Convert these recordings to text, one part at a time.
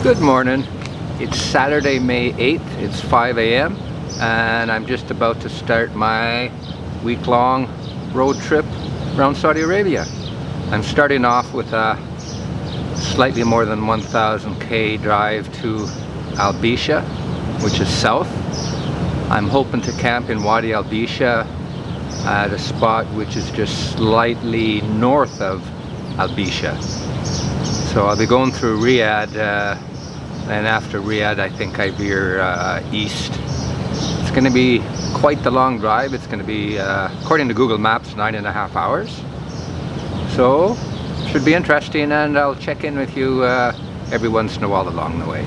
Good morning. It's Saturday, May 8th. It's 5 a.m. and I'm just about to start my week-long road trip around Saudi Arabia. I'm starting off with a slightly more than 1,000 drive to Al Bisha, which is south. I'm hoping to camp in Wadi Al Bisha at a spot which is just slightly north of Al Bisha. So I'll be going through Riyadh, and after Riyadh I think I veer east. It's going to be quite the long drive. It's going to be, according to Google Maps, 9.5 hours. So should be interesting, and I'll check in with you every once in a while along the way.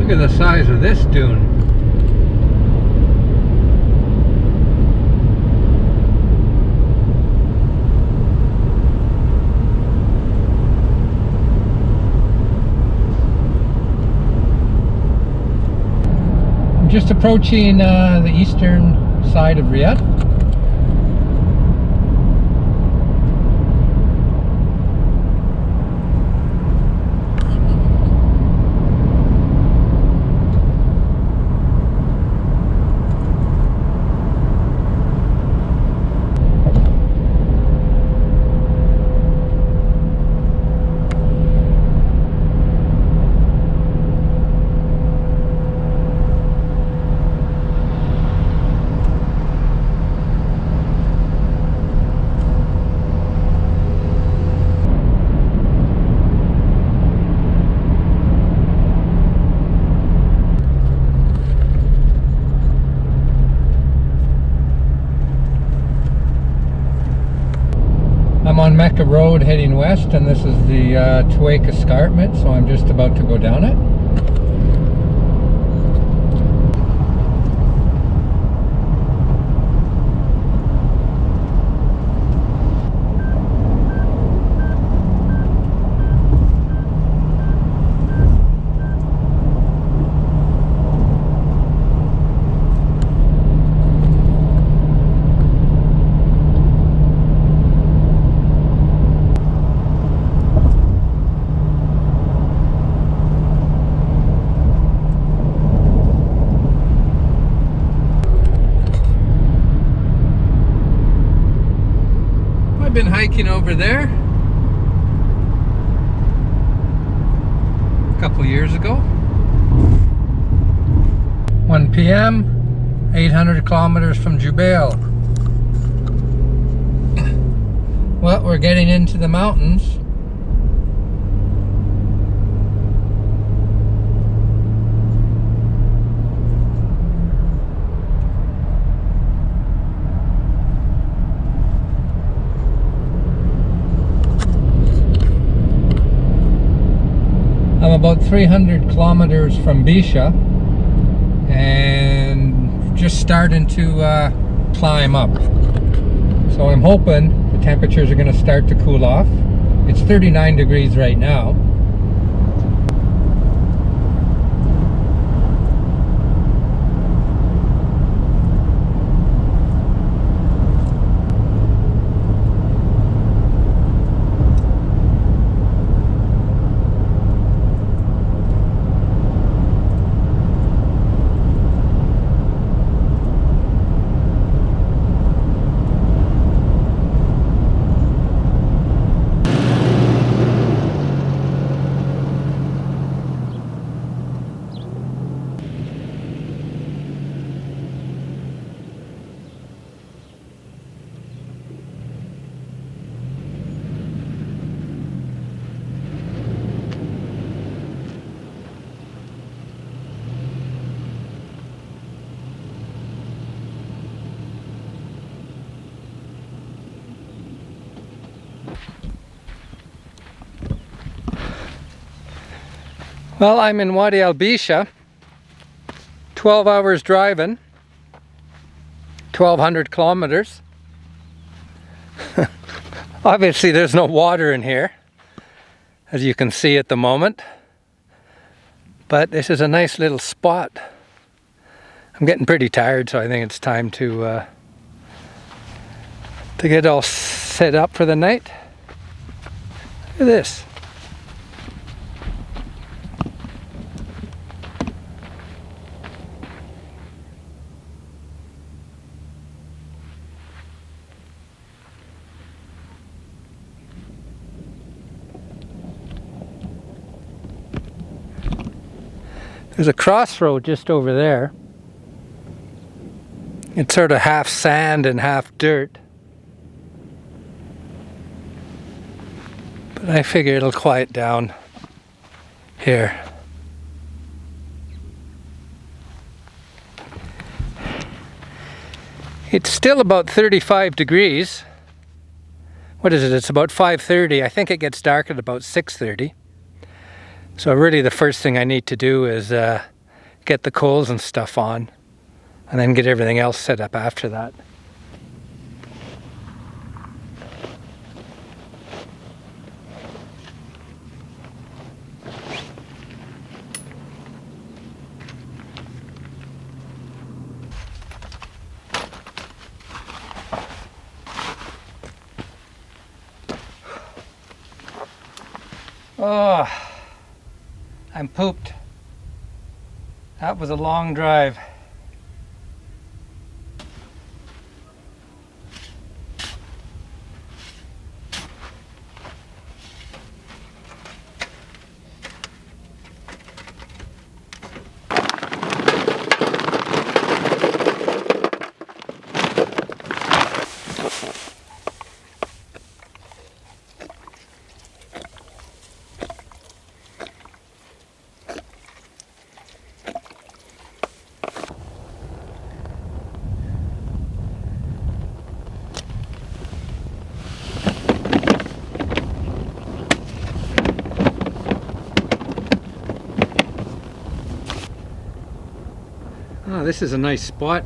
Look at the size of this dune. I'm just approaching the eastern side of Riyadh. I'm on Mecca Road heading west, and this is the Tuwaiq Escarpment, so I'm just about to go down it. I've been hiking over there a couple years ago. 1 p.m. 800 kilometers from Jubail. Well, we're getting into the mountains. I'm about 300 kilometers from Beyshah and just starting to climb up. So I'm hoping the temperatures are going to start to cool off. It's 39 degrees right now. Well, I'm in Wadi Al Bisha, 12 hours driving, 1,200 kilometers. Obviously there's no water in here, as you can see at the moment, but this is a nice little spot. I'm getting pretty tired, so I think it's time to get all set up for the night. Look at this. There's a crossroad just over there. It's sort of half sand and half dirt. But I figure it'll quiet down here. It's still about 35 degrees. What is it? It's about 5:30. I think it gets dark at about 6:30. So really the first thing I need to do is get the coals and stuff on, and then get everything else set up after that. Oh, I'm pooped. That was a long drive. Oh, this is a nice spot.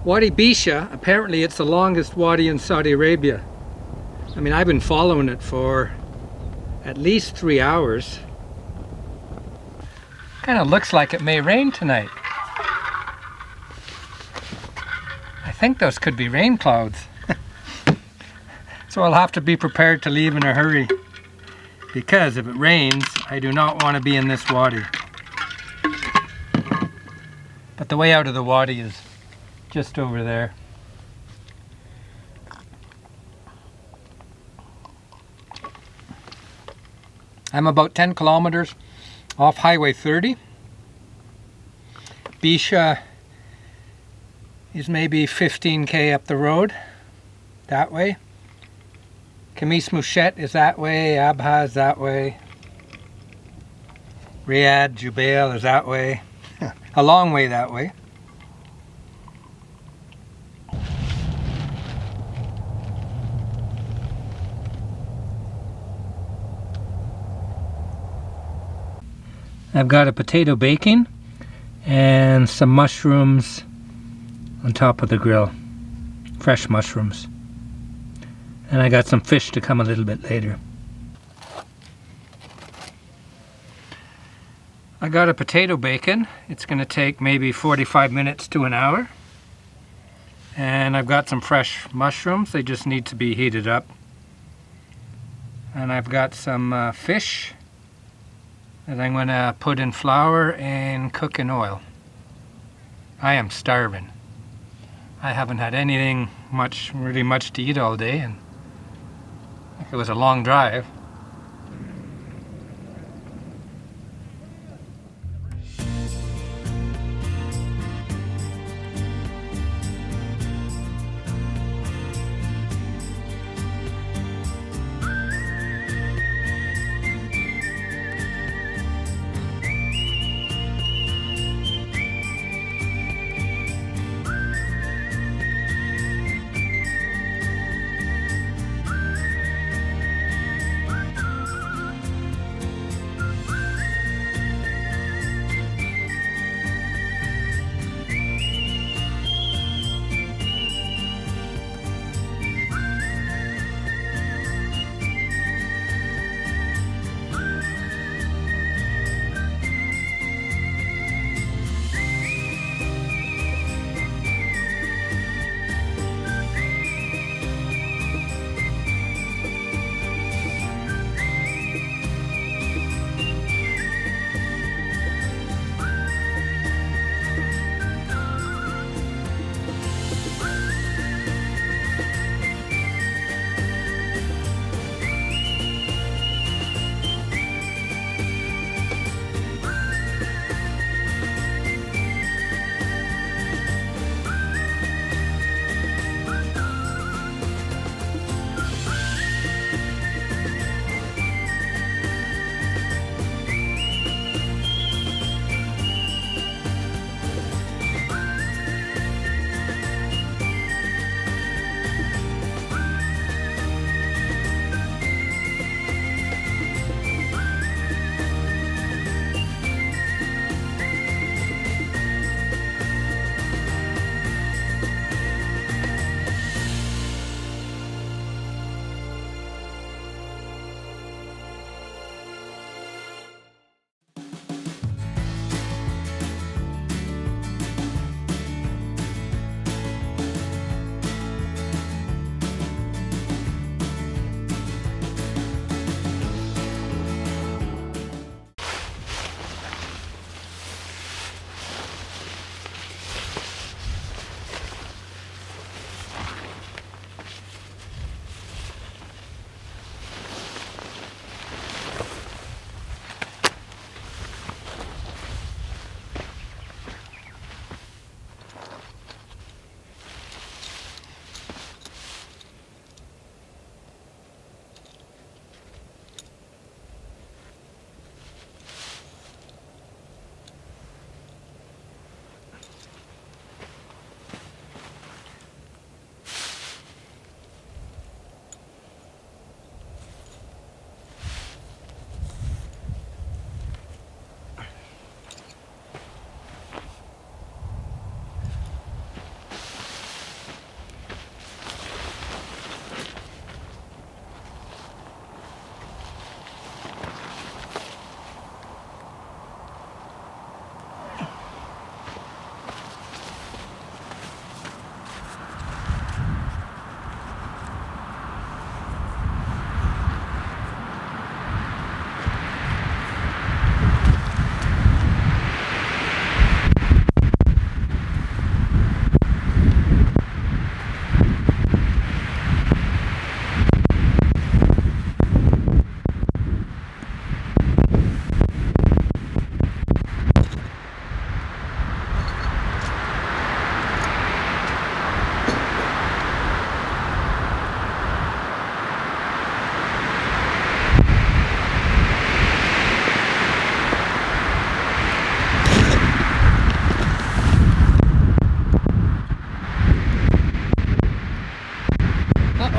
Wadi Bisha, apparently it's the longest wadi in Saudi Arabia. I mean, I've been following it for at least 3 hours. Kind of looks like it may rain tonight. I think those could be rain clouds. So I'll have to be prepared to leave in a hurry, because if it rains, I do not want to be in this wadi. But the way out of the wadi is just over there. I'm about 10 kilometers off Highway 30. Bisha is maybe 15k up the road, that way. Khamis Mushet is that way, Abha is that way. Riyadh, Jubail is that way. A long way that way. I've got a potato baking and some mushrooms on top of the grill. Fresh mushrooms. And I got some fish to come a little bit later. I got a potato bacon. It's going to take maybe 45 minutes to an hour. And I've got some fresh mushrooms. They just need to be heated up. And I've got some fish that I'm going to put in flour and cook in oil. I am starving. I haven't had anything really much to eat all day, and it was a long drive.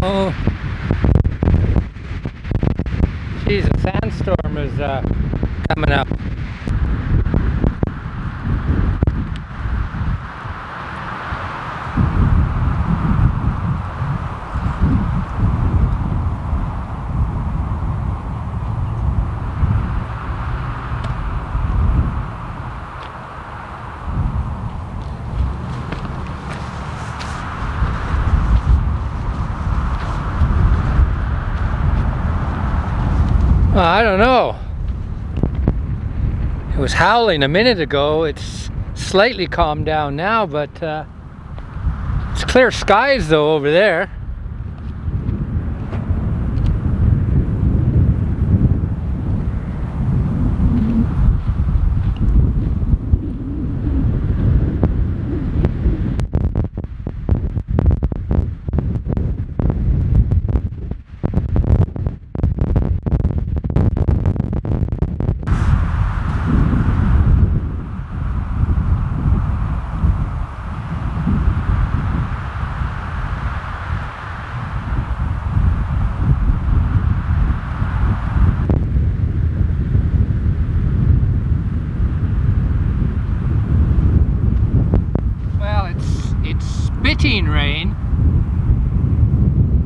Oh, geez, a sandstorm is coming up. I don't know. It was howling a minute ago. It's slightly calmed down now, but it's clear skies though over there. Rain,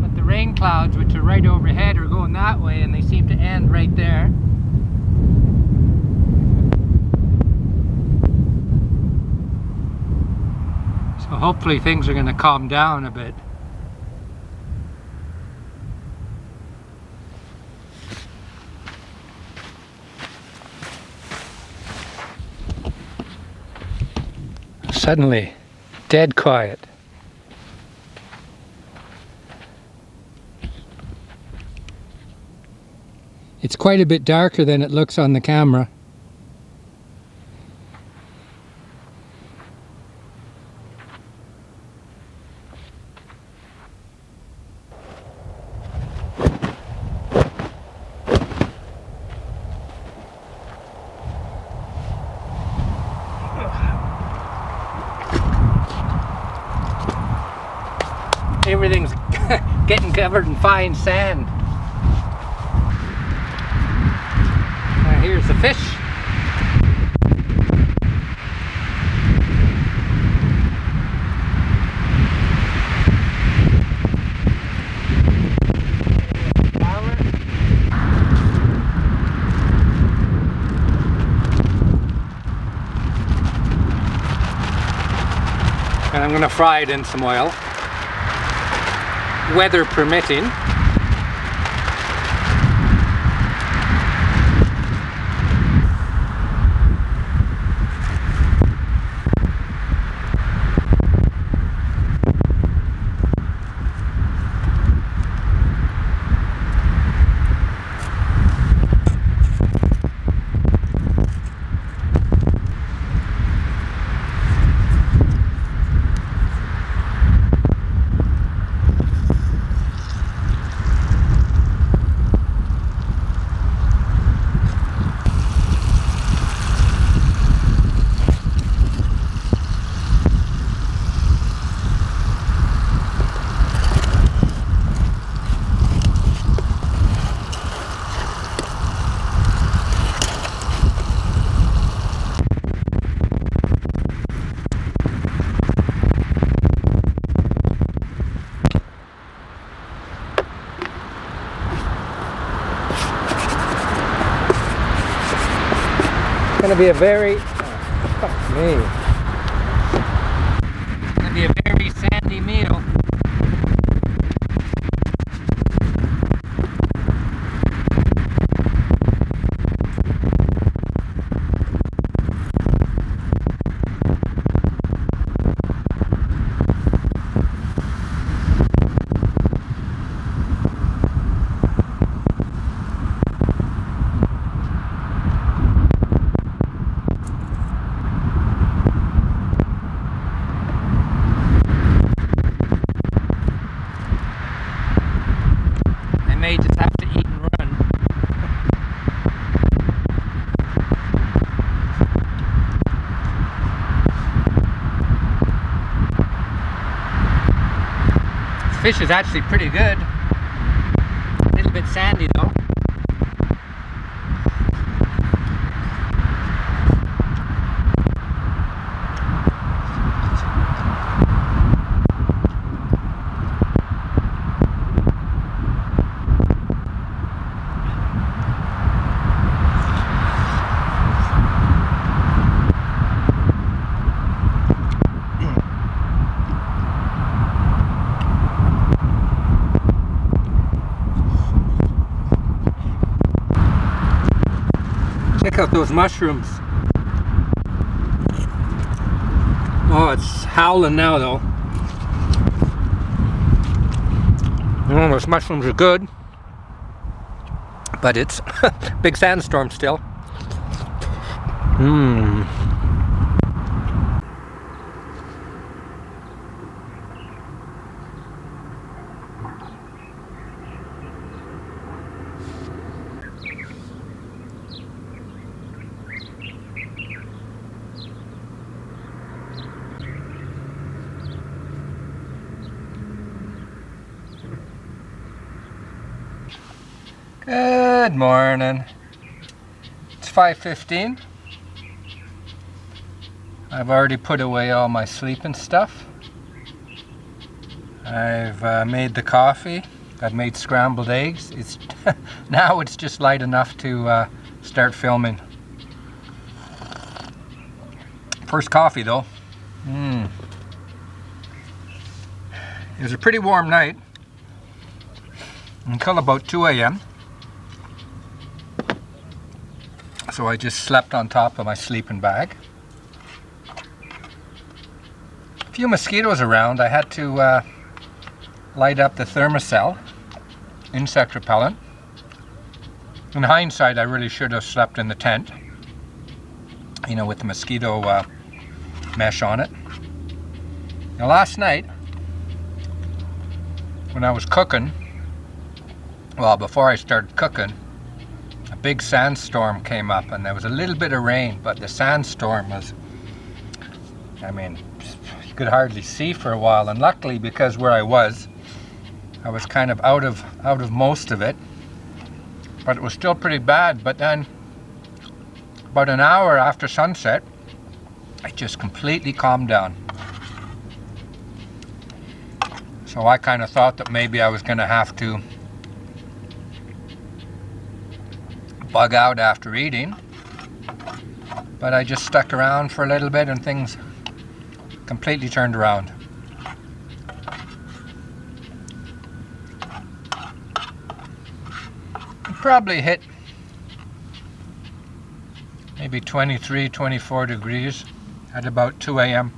but the rain clouds which are right overhead are going that way and they seem to end right there. So hopefully things are going to calm down a bit. Suddenly dead quiet. It's quite a bit darker than it looks on the camera. Everything's getting covered in fine sand. Here's the fish. And I'm going to fry it in some oil, weather permitting. Gonna be a very Gonna be a very sandy meal. May just have to eat and run. This fish is actually pretty good. little bit sandy though. Check out those mushrooms. Oh, it's howling now though. Oh, those mushrooms are good. But it's big sandstorm still. Good morning. It's 5:15. I've already put away all my sleeping stuff. I've made the coffee. I've made scrambled eggs. It's now it's just light enough to start filming. First coffee though. It was a pretty warm night until about 2 a.m. So I just slept on top of my sleeping bag. A few mosquitoes around. I had to light up the thermocell, insect repellent. In hindsight, I really should have slept in the tent, you know, with the mosquito mesh on it. Now last night, when I was cooking, well, before I started cooking, a big sandstorm came up and there was a little bit of rain, but the sandstorm was, I mean, you could hardly see for a while. And luckily, because where I was kind of out of most of it, but it was still pretty bad. But then about an hour after sunset, it just completely calmed down. So I kind of thought that maybe I was going to have to bug out after eating, but I just stuck around for a little bit and things completely turned around. It probably hit maybe 23, 24 degrees at about 2 a.m.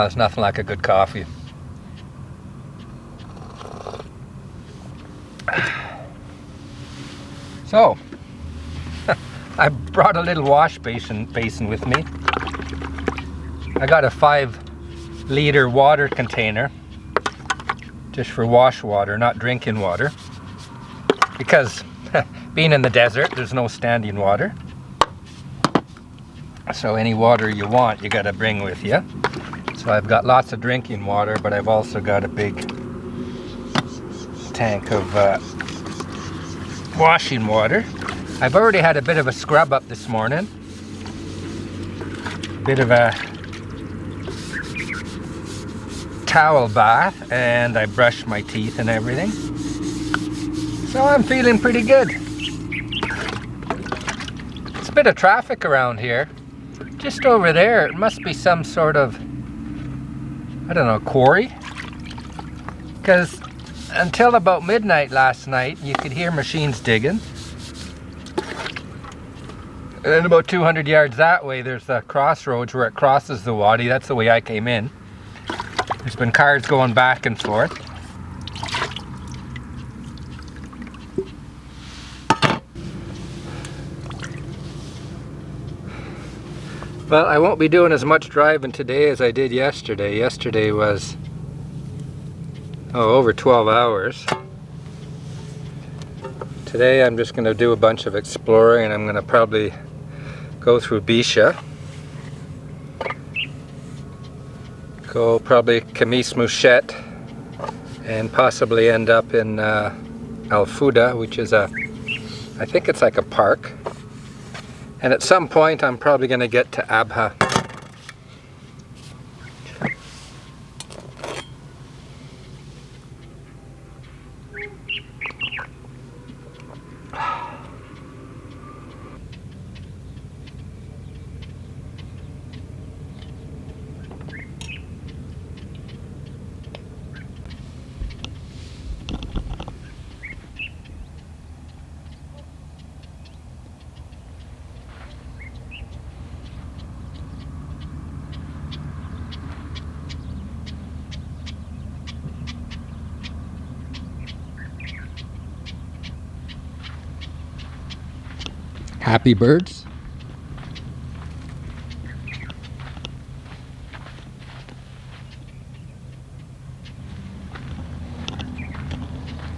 It's nothing like a good coffee. So, I brought a little wash basin with me. I got a 5-liter water container, just for wash water, not drinking water. Because being in the desert, there's no standing water. So any water you want, you gotta bring with you. So I've got lots of drinking water, but I've also got a big tank of washing water. I've already had a bit of a scrub up this morning. Bit of a towel bath, and I brushed my teeth and everything. So I'm feeling pretty good. It's a bit of traffic around here. Just over there, it must be some sort of, I don't know, quarry? Because until about midnight last night, you could hear machines digging. And then about 200 yards that way, there's the crossroads where it crosses the Wadi. That's the way I came in. There's been cars going back and forth. Well, I won't be doing as much driving today as I did yesterday. Yesterday was over 12 hours. Today I'm just going to do a bunch of exploring, and I'm going to probably go through Bishة, go probably Kamis Mushet, and possibly end up in Al Fuda, which is I think it's like a park. And at some point I'm probably going to get to Abha. Happy birds.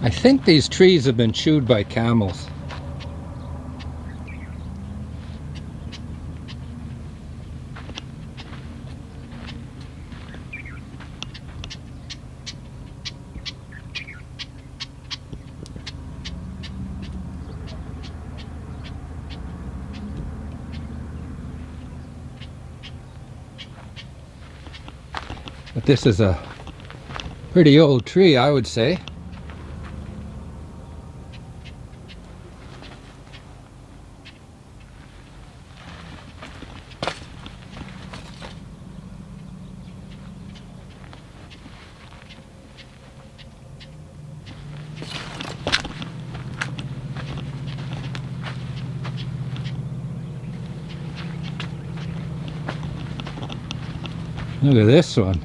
I think these trees have been chewed by camels. But this is a pretty old tree, I would say. Look at this one.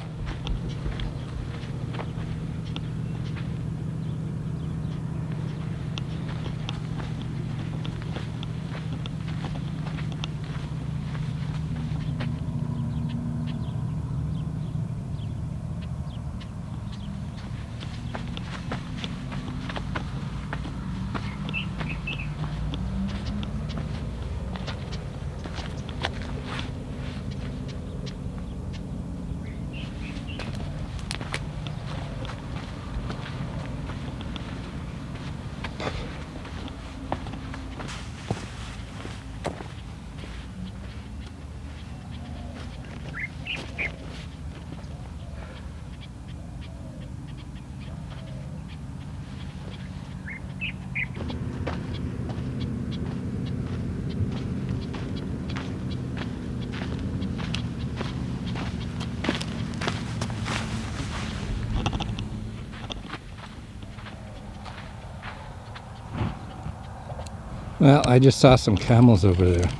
Well, I just saw some camels over there.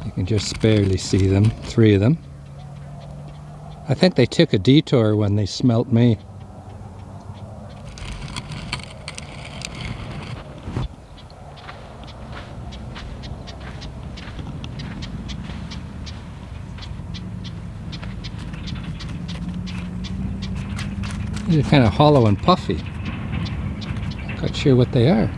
You can just barely see them, 3 of them. I think they took a detour when they smelt me. They're kind of hollow and puffy. Not sure what they are.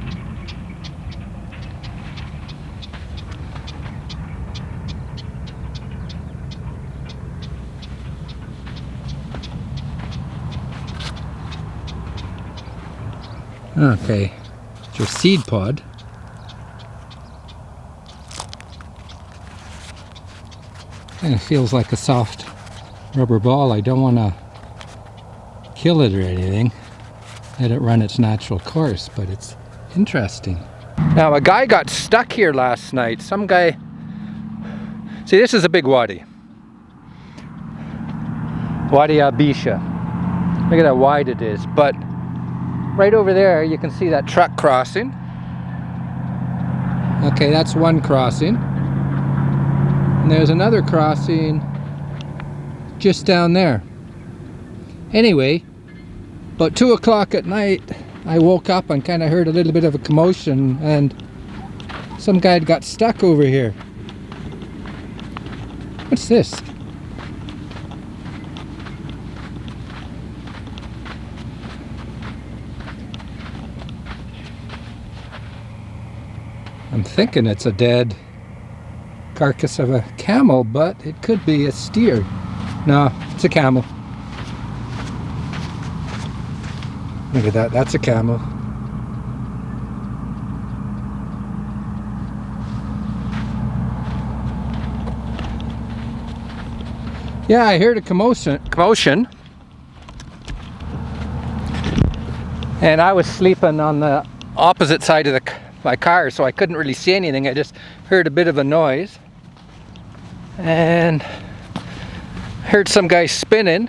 Okay, it's your seed pod. Kind of feels like a soft rubber ball. I don't want to kill it or anything. Let it run its natural course, but it's interesting. Now, a guy got stuck here last night. Some guy... See, this is a big wadi. Wadi Al Bisha. Look at how wide it is. But right over there, you can see that truck crossing. Okay, that's one crossing. And there's another crossing just down there. Anyway, about 2 o'clock at night, I woke up and kind of heard a little bit of a commotion, and some guy had got stuck over here. What's this? I'm thinking it's a dead carcass of a camel, but it could be a steer. No, it's a camel. Look at that, that's a camel. Yeah, I heard a commotion. And I was sleeping on the opposite side of my car, so I couldn't really see anything. I just heard a bit of a noise and heard some guy spinning.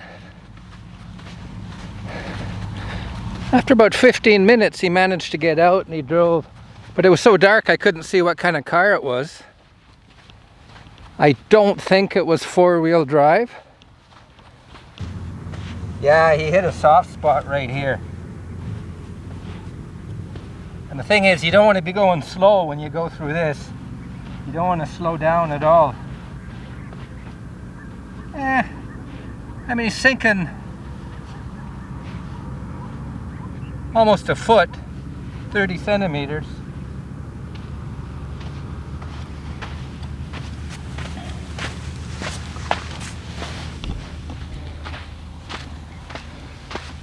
After about 15 minutes he managed to get out and he drove, but it was so dark I couldn't see what kind of car it was. I don't think it was four-wheel drive. Yeah, he hit a soft spot right here. And the thing is, you don't want to be going slow when you go through this. You don't want to slow down at all. I mean, he's sinking almost a foot, 30 centimeters.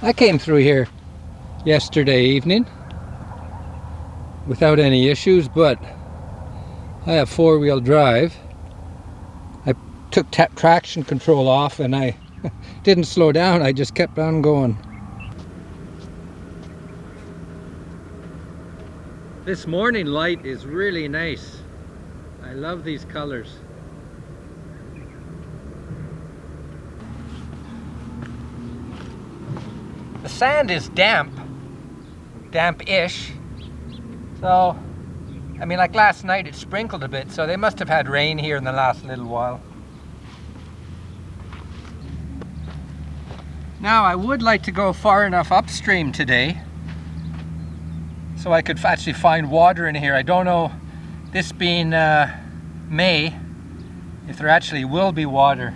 I came through here yesterday evening without any issues, but I have four-wheel drive. I took traction control off and I didn't slow down, I just kept on going. This morning light is really nice. I love these colors. The sand is damp-ish. So, I mean, like last night it sprinkled a bit, so they must have had rain here in the last little while. Now, I would like to go far enough upstream today so I could actually find water in here. I don't know, this being May, if there actually will be water.